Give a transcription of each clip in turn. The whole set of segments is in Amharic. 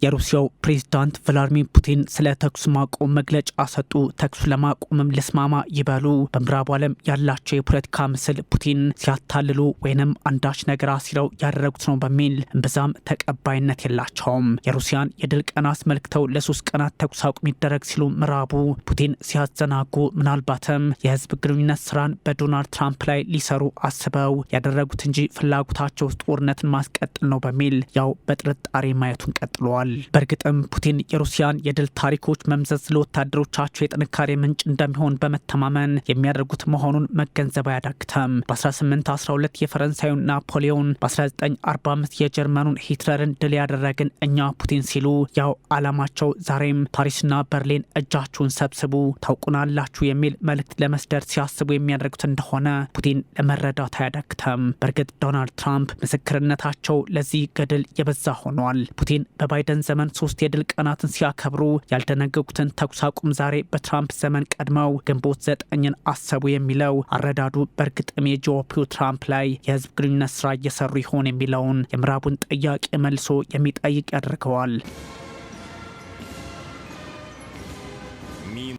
የሩሲያው ፕሬዝዳንት ቭላድሚር ፑቲን ስለ ተኩስ ማቆም መግለጫ ሰጡ። ተኩስ ለማቆምም ልስማማ ይበሉ። በምዕራቡ ዓለም ያላቸው የፖለቲካ ምስል ፑቲን ሲያታልሉ ወይንም አንዳች ነገር አሲረው ያደረጉት ነው በሚል እምብዛም ተቀባይነት የላቸውም። የሩሲያን የድል ቀን አስመልክተው ለ3 ቀናት ተኩስ አቁም ይደረግ ሲሉ ምዕራቡ ፑቲን ሲያዘናጉ ምናልባትም የህዝብ ግንኙነት ስራን በዶናልድ ትራምፕ ላይ ሊሰሩ አስበው ያደረጉት እንጂ ፍላጎታቸው ጦርነትን ማስቀጠል ነው በሚል ያው በጥርጣሬ ማየቱን ቀጥለዋል። በእርግጥም ፑቲን የሩሲያን የድል ታሪኮች መምዘዝ ለወታደሮቻቸው የጥንካሬ ምንጭ እንደሚሆን በመተማመን የሚያደርጉት መሆኑን መገንዘብ አያዳግተም። በ1812 የፈረንሳዩን ናፖሊዮን፣ በ1945 የጀርመኑን ሂትለርን ድል ያደረግን እኛ ፑቲን ሲሉ ያው ዓላማቸው ዛሬም ፓሪስና በርሊን እጃችሁን ሰብስቡ ታውቁናላችሁ የሚል መልእክት ለመስደር ሲያስቡ የሚያደርጉት እንደሆነ ፑቲን ለመረዳት አያዳግተም። በእርግጥ ዶናልድ ትራምፕ ምስክርነታቸው ለዚህ ገድል የበዛ ሆኗል። ፑቲን በባይደን ዘመን 3 የድል ቀናትን ሲያከብሩ ያልደነገጉትን ተኩስ አቁም ዛሬ በትራምፕ ዘመን ቀድመው ግንቦት 9ን አሰቡ የሚለው አረዳዱ በእርግጥም የጂኦፒው ትራምፕ ላይ የህዝብ ግንኙነት ስራ እየሰሩ ይሆን የሚለውን የምዕራቡን ጥያቄ መልሶ የሚጠይቅ ያደርገዋል።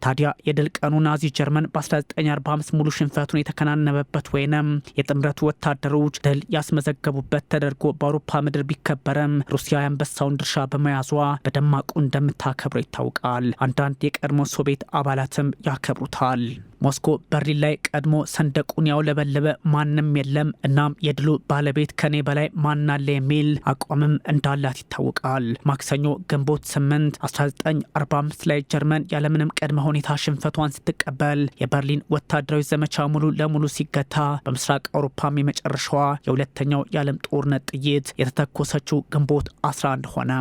ታዲያ የድል ቀኑ ናዚ ጀርመን በ1945 ሙሉ ሽንፈቱን የተከናነበበት ወይንም የጥምረቱ ወታደሮች ድል ያስመዘገቡበት ተደርጎ በአውሮፓ ምድር ቢከበረም ሩሲያ የአንበሳውን ድርሻ በመያዟ በደማቁ እንደምታከብረው ይታወቃል። አንዳንድ የቀድሞ ሶቪየት አባላትም ያከብሩታል። ሞስኮ በርሊን ላይ ቀድሞ ሰንደቁን ያውለበለበ ማንም የለም፣ እናም የድሉ ባለቤት ከኔ በላይ ማናለ የሚል አቋምም እንዳላት ይታወቃል። ማክሰኞ ግንቦት 8 1945 ላይ ጀርመን ያለምንም ቅድመ ሁኔታ ሽንፈቷን ስትቀበል የበርሊን ወታደራዊ ዘመቻ ሙሉ ለሙሉ ሲገታ በምስራቅ አውሮፓም የመጨረሻዋ የሁለተኛው የዓለም ጦርነት ጥይት የተተኮሰችው ግንቦት 11 ሆነ።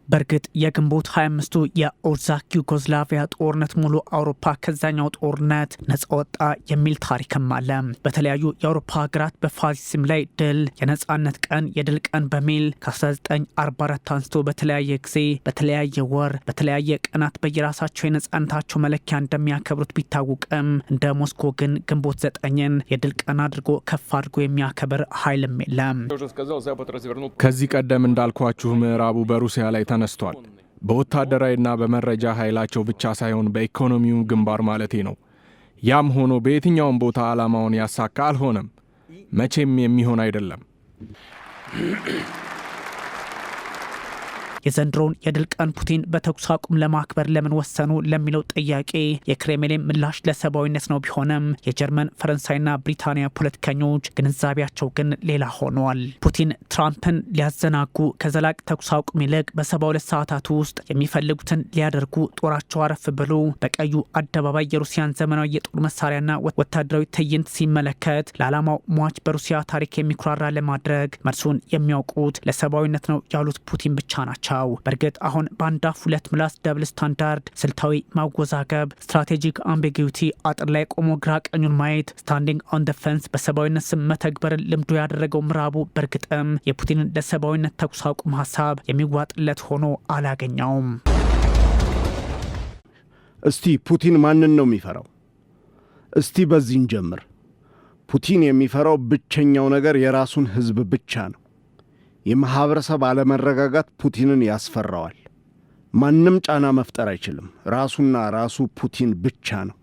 በእርግጥ የግንቦት 25ቱ የኦዛክ ዩጎዝላቪያ ጦርነት ሙሉ አውሮፓ ከዛኛው ጦርነት ነጻ ወጣ የሚል ታሪክም አለ። በተለያዩ የአውሮፓ ሀገራት በፋሲዝም ላይ ድል የነጻነት ቀን የድል ቀን በሚል ከ1944 አንስቶ በተለያየ ጊዜ በተለያየ ወር በተለያየ ቀናት በየራሳቸው የነጻነታቸው መለኪያ እንደሚያከብሩት ቢታወቅም እንደ ሞስኮ ግን ግንቦት 9ን የድል ቀን አድርጎ ከፍ አድርጎ የሚያከብር ኃይልም የለም። ከዚህ ቀደም እንዳልኳችሁ ምዕራቡ በሩሲያ ላይ ተነስቷል። በወታደራዊና በመረጃ ኃይላቸው ብቻ ሳይሆን በኢኮኖሚው ግንባር ማለቴ ነው። ያም ሆኖ በየትኛውም ቦታ ዓላማውን ያሳካ አልሆነም። መቼም የሚሆን አይደለም። የዘንድሮውን የድል ቀን ፑቲን በተኩስ አቁም ለማክበር ለምን ወሰኑ ለሚለው ጥያቄ የክሬምሊን ምላሽ ለሰብአዊነት ነው ቢሆንም የጀርመን ፈረንሳይና ብሪታንያ ፖለቲከኞች ግንዛቤያቸው ግን ሌላ ሆኗል። ፑቲን ትራምፕን ሊያዘናጉ ከዘላቂ ተኩስ አቁም ይልቅ በ72 ሰዓታት ውስጥ የሚፈልጉትን ሊያደርጉ ጦራቸው አረፍ ብሎ በቀዩ አደባባይ የሩሲያን ዘመናዊ የጦር መሳሪያና ወታደራዊ ትዕይንት ሲመለከት ለዓላማው ሟች በሩሲያ ታሪክ የሚኩራራ ለማድረግ መልሱን የሚያውቁት ለሰብአዊነት ነው ያሉት ፑቲን ብቻ ናቸው። በእርግጥ አሁን በአንድ አፍ ሁለት ምላስ ደብል ስታንዳርድ፣ ስልታዊ ማወዛገብ፣ ስትራቴጂክ አምቢጊዩቲ፣ አጥር ላይ ቆሞ ግራ ቀኙን ማየት፣ ስታንዲንግ ኦን ደ ፈንስ በሰብአዊነት ስም መተግበርን ልምዶ ያደረገው ምዕራቡ በእርግጥም የፑቲንን ለሰብአዊነት ተኩስ አቁም ሀሳብ የሚዋጥለት ሆኖ አላገኘውም። እስቲ ፑቲን ማንን ነው የሚፈራው? እስቲ በዚህ እንጀምር። ፑቲን የሚፈራው ብቸኛው ነገር የራሱን ህዝብ ብቻ ነው። የማህበረሰብ አለመረጋጋት ፑቲንን ያስፈራዋል። ማንም ጫና መፍጠር አይችልም። ራሱና ራሱ ፑቲን ብቻ ነው።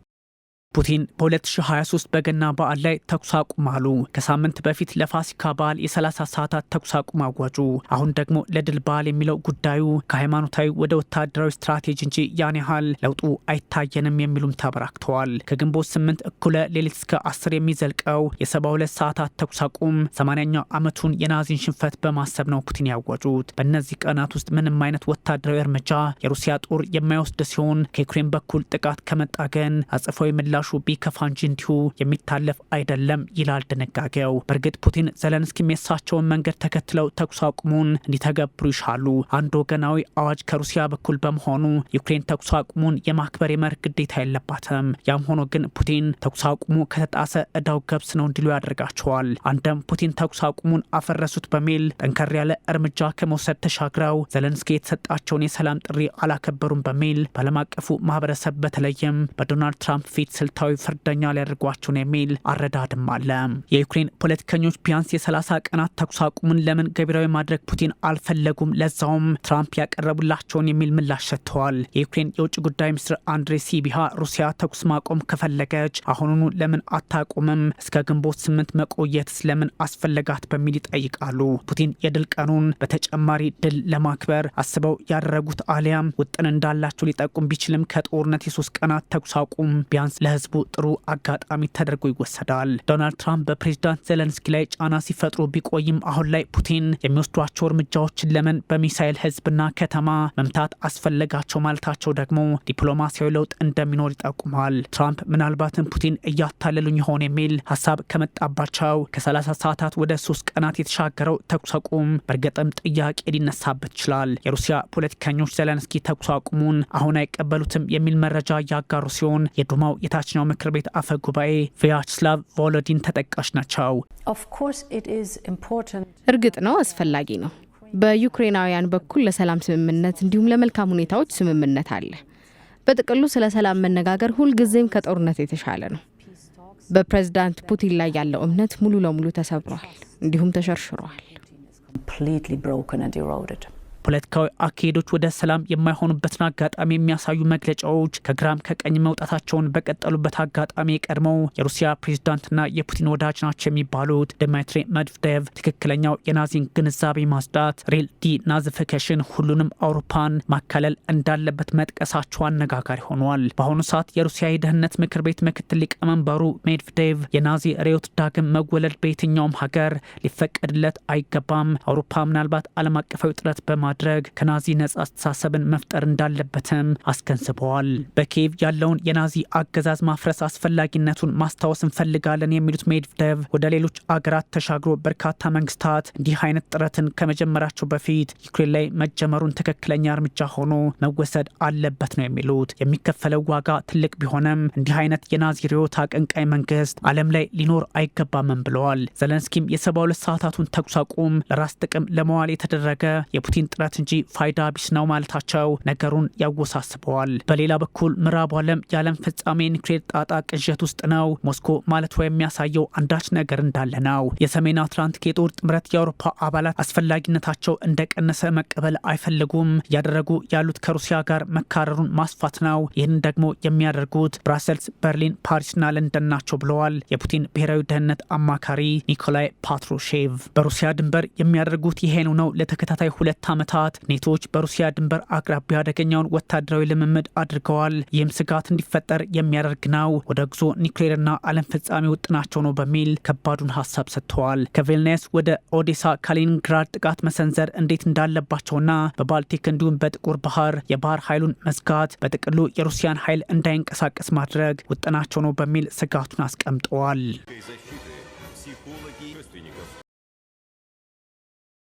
ፑቲን በ2023 በገና በዓል ላይ ተኩስ አቁም አሉ። ከሳምንት በፊት ለፋሲካ በዓል የ30 ሰዓታት ተኩስ አቁም አዋጁ። አሁን ደግሞ ለድል በዓል የሚለው ጉዳዩ ከሃይማኖታዊ ወደ ወታደራዊ ስትራቴጂ እንጂ ያን ያህል ለውጡ አይታየንም የሚሉም ተበራክተዋል። ከግንቦት 8 እኩለ ሌሊት እስከ 10 የሚዘልቀው የ72 ሰዓታት ተኩስ አቁም 80ኛው ዓመቱን የናዚን ሽንፈት በማሰብ ነው ፑቲን ያዋጁት። በእነዚህ ቀናት ውስጥ ምንም አይነት ወታደራዊ እርምጃ የሩሲያ ጦር የማይወስድ ሲሆን ከዩክሬን በኩል ጥቃት ከመጣ ግን አጸፋዊ ምላሽ ቢከፋ እንጂ እንዲሁ የሚታለፍ አይደለም ይላል ድንጋጌው። በእርግጥ ፑቲን ዘለንስኪ የሳቸውን መንገድ ተከትለው ተኩስ አቁሙን እንዲተገብሩ ይሻሉ። አንድ ወገናዊ አዋጅ ከሩሲያ በኩል በመሆኑ ዩክሬን ተኩስ አቁሙን የማክበር የመርህ ግዴታ የለባትም። ያም ሆኖ ግን ፑቲን ተኩስ አቁሙ ከተጣሰ እዳው ገብስ ነው እንዲሉ ያደርጋቸዋል። አንድም ፑቲን ተኩስ አቁሙን አፈረሱት በሚል ጠንከር ያለ እርምጃ ከመውሰድ ተሻግረው ዘለንስኪ የተሰጣቸውን የሰላም ጥሪ አላከበሩም በሚል በዓለም አቀፉ ማህበረሰብ በተለይም በዶናልድ ትራምፕ ፊት ስልታዊ ፍርደኛ ሊያደርጓቸው ነው የሚል አረዳድም አለ። የዩክሬን ፖለቲከኞች ቢያንስ የ30 ቀናት ተኩስ አቁሙን ለምን ገቢራዊ ማድረግ ፑቲን አልፈለጉም፣ ለዛውም ትራምፕ ያቀረቡላቸውን የሚል ምላሽ ሰጥተዋል። የዩክሬን የውጭ ጉዳይ ሚኒስትር አንድሬ ሲቢሃ ሩሲያ ተኩስ ማቆም ከፈለገች አሁኑኑ ለምን አታቆምም? እስከ ግንቦት 8 መቆየትስ ለምን አስፈለጋት? በሚል ይጠይቃሉ። ፑቲን የድል ቀኑን በተጨማሪ ድል ለማክበር አስበው ያደረጉት አሊያም ውጥን እንዳላቸው ሊጠቁም ቢችልም ከጦርነት የ3 ቀናት ተኩስ አቁም ቢያንስ ለህዝቡ ጥሩ አጋጣሚ ተደርጎ ይወሰዳል። ዶናልድ ትራምፕ በፕሬዝዳንት ዜሌንስኪ ላይ ጫና ሲፈጥሩ ቢቆይም አሁን ላይ ፑቲን የሚወስዷቸው እርምጃዎችን ለምን በሚሳይል ህዝብና ከተማ መምታት አስፈለጋቸው ማለታቸው ደግሞ ዲፕሎማሲያዊ ለውጥ እንደሚኖር ይጠቁማል። ትራምፕ ምናልባትም ፑቲን እያታለሉኝ ይሆን የሚል ሀሳብ ከመጣባቸው ከ30 ሰዓታት ወደ 3 ቀናት የተሻገረው ተኩስ አቁም በእርግጥም ጥያቄ ሊነሳበት ይችላል። የሩሲያ ፖለቲከኞች ዜሌንስኪ ተኩስ አቁሙን አሁን አይቀበሉትም የሚል መረጃ ያጋሩ ሲሆን የዱማው የታችኛው ምክር ቤት አፈ ጉባኤ ቪያችስላቭ ቮሎዲን ተጠቃሽ ናቸው። እርግጥ ነው አስፈላጊ ነው። በዩክሬናውያን በኩል ለሰላም ስምምነት እንዲሁም ለመልካም ሁኔታዎች ስምምነት አለ። በጥቅሉ ስለ ሰላም መነጋገር ሁልጊዜም ከጦርነት የተሻለ ነው። በፕሬዝዳንት ፑቲን ላይ ያለው እምነት ሙሉ ለሙሉ ተሰብሯል፣ እንዲሁም ተሸርሽሯል። ፖለቲካዊ አካሄዶች ወደ ሰላም የማይሆኑበትን አጋጣሚ የሚያሳዩ መግለጫዎች ከግራም ከቀኝ መውጣታቸውን በቀጠሉበት አጋጣሚ የቀድሞው የሩሲያ ፕሬዝዳንትና የፑቲን ወዳጅ ናቸው የሚባሉት ድሚትሪ ሜድቬዴቭ ትክክለኛው የናዚን ግንዛቤ ማጽዳት ሪል ዲናዚፊኬሽን ሁሉንም አውሮፓን ማካለል እንዳለበት መጥቀሳቸው አነጋጋሪ ሆኗል። በአሁኑ ሰዓት የሩሲያ የደህንነት ምክር ቤት ምክትል ሊቀመንበሩ ሜድቬዴቭ የናዚ ርዕዮት ዳግም መወለድ በየትኛውም ሀገር ሊፈቀድለት አይገባም፣ አውሮፓ ምናልባት ዓለም አቀፋዊ ጥረት በማድረግ ከናዚ ነጻ አስተሳሰብን መፍጠር እንዳለበትም አስገንዝበዋል። በኪየቭ ያለውን የናዚ አገዛዝ ማፍረስ አስፈላጊነቱን ማስታወስ እንፈልጋለን የሚሉት ሜድቬዴቭ ወደ ሌሎች አገራት ተሻግሮ በርካታ መንግስታት እንዲህ አይነት ጥረትን ከመጀመራቸው በፊት ዩክሬን ላይ መጀመሩን ትክክለኛ እርምጃ ሆኖ መወሰድ አለበት ነው የሚሉት። የሚከፈለው ዋጋ ትልቅ ቢሆንም እንዲህ አይነት የናዚ ርዕዮት አቀንቃይ መንግስት ዓለም ላይ ሊኖር አይገባምም ብለዋል። ዜሌንስኪም የ72 ሰዓታቱን ተኩስ አቁም ለራስ ጥቅም ለመዋል የተደረገ የፑቲን ጥረት እንጂ ፋይዳ ቢስ ነው ማለታቸው ነገሩን ያወሳስበዋል። በሌላ በኩል ምዕራቡ ዓለም የዓለም ፍጻሜ ኒውክሌር ጣጣ ቅዠት ውስጥ ነው ሞስኮ ማለቷ የሚያሳየው አንዳች ነገር እንዳለ ነው። የሰሜን አትላንቲክ የጦር ጥምረት የአውሮፓ አባላት አስፈላጊነታቸው እንደቀነሰ መቀበል አይፈልጉም። እያደረጉ ያሉት ከሩሲያ ጋር መካረሩን ማስፋት ነው። ይህን ደግሞ የሚያደርጉት ብራሰልስ፣ በርሊን፣ ፓሪስና ለንደን ናቸው ብለዋል የፑቲን ብሔራዊ ደህንነት አማካሪ ኒኮላይ ፓትሩሼቭ። በሩሲያ ድንበር የሚያደርጉት ይሄ ነው። ለተከታታይ 2 ዓመታት ኔቶዎች በሩሲያ ድንበር አቅራቢያ አደገኛውን ወታደራዊ ልምምድ አድርገዋል። ይህም ስጋት እንዲፈጠር የሚያደርግ ነው። ወደ ጉዞ ኒውክሌርና ዓለም ፍጻሜ ውጥናቸው ነው በሚል ከባዱን ሀሳብ ሰጥተዋል። ከቪልኒየስ ወደ ኦዴሳ፣ ካሊኒንግራድ ጥቃት መሰንዘር እንዴት እንዳለባቸውና በባልቲክ እንዲሁም በጥቁር ባህር የባህር ኃይሉን መዝጋት በጥቅሉ የሩሲያን ኃይል እንዳይንቀሳቀስ ማድረግ ውጥናቸው ነው በሚል ስጋቱን አስቀምጠዋል።